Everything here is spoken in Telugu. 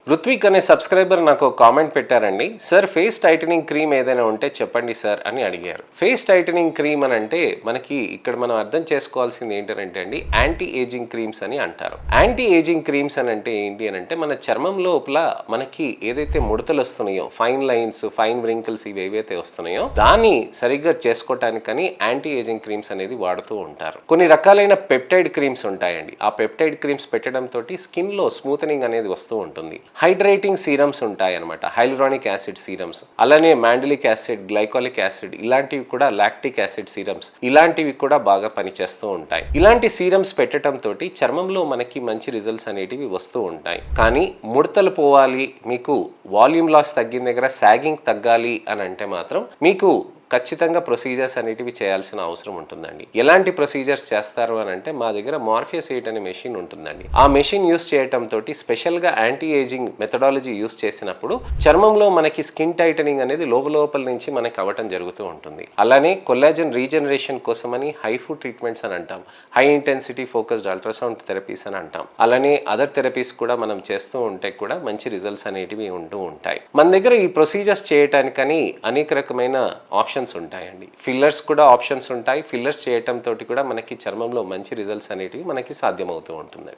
రుత్విక్ అనే సబ్స్క్రైబర్ నాకు కామెంట్ పెట్టారండి. సార్ ఫేస్ టైటనింగ్ క్రీమ్ ఏదైనా ఉంటే చెప్పండి సార్ అని అడిగారు. ఫేస్ టైటనింగ్ క్రీమ్ అని అంటే మనకి ఇక్కడ మనం అర్థం చేసుకోవాల్సింది ఏంటంటే అండి, యాంటీ ఏజింగ్ క్రీమ్స్ అని అంటారు. యాంటీ ఏజింగ్ క్రీమ్స్ అని అంటే ఏంటి అని అంటే మన చర్మం లోపల మనకి ఏదైతే ముడతలు వస్తున్నాయో, ఫైన్ లైన్స్, ఫైన్ వ్రింకిల్స్ ఇవి ఏవైతే వస్తున్నాయో దాన్ని సరిగ్గా చేసుకోవటానికని యాంటీ ఏజింగ్ క్రీమ్స్ అనేది వాడుతూ ఉంటారు. కొన్ని రకాలైన పెప్టైడ్ క్రీమ్స్ ఉంటాయండి. ఆ పెప్టైడ్ క్రీమ్స్ పెట్టడం తోటి స్కిన్ లో స్మూతనింగ్ అనేది వస్తూ ఉంటుంది. హైడ్రేటింగ్ సీరమ్స్ ఉంటాయి అనమాట, హైలరానిక్ యాసిడ్ సీరమ్స్, అలానే మాండలిక్ యాసిడ్, గ్లైకాలిక్ యాసిడ్, ఇలాంటివి కూడా లాక్టిక్ యాసిడ్ సీరమ్స్, ఇలాంటివి కూడా బాగా పనిచేస్తూ ఉంటాయి. ఇలాంటి సీరమ్స్ పెట్టడం తోటి చర్మంలో మనకి మంచి రిజల్ట్స్ అనేటివి వస్తూ ఉంటాయి. కానీ ముడతలు పోవాలి, మీకు వాల్యూమ్ లాస్ తగ్గిన దగ్గర సాగింగ్ తగ్గాలి అని అంటే మాత్రం మీకు ఖచ్చితంగా ప్రొసీజర్స్ అనేటివి చేయాల్సిన అవసరం ఉంటుందండి. ఎలాంటి ప్రొసీజర్స్ చేస్తారు అని అంటే మా దగ్గర మార్ఫియస్ 8 అనే మెషిన్ ఉంటుందండి. ఆ మెషిన్ యూస్ చేయటం తోటి స్పెషల్గా యాంటీ ఏజింగ్ మెథడాలజీ యూస్ చేసినప్పుడు చర్మంలో మనకి స్కిన్ టైటనింగ్ అనేది లోపల నుంచి మనకి అవ్వటం జరుగుతూ ఉంటుంది. అలానే కొల్లాజన్ రీజనరేషన్ కోసమని హైఫు ట్రీట్మెంట్స్ అని అంటాం, high intensity focused ultrasound therapies అని అంటాం. అలానే అదర్ థెరపీస్ కూడా మనం చేస్తూ ఉంటే కూడా మంచి రిజల్ట్స్ అనేటివి ఉంటూ ఉంటాయి. మన దగ్గర ఈ ప్రొసీజర్స్ చేయటానికని అనేక రకమైన ఆప్షన్స్ ఉంటాయండి. ఫిల్లర్స్ కూడా ఆప్షన్స్ ఉంటాయి. ఫిల్లర్స్ చేయటం తోటి కూడా మనకి చర్మంలో మంచి రిజల్ట్స్ అనేటివి మనకి సాధ్యమవుతూ ఉంటుందండి.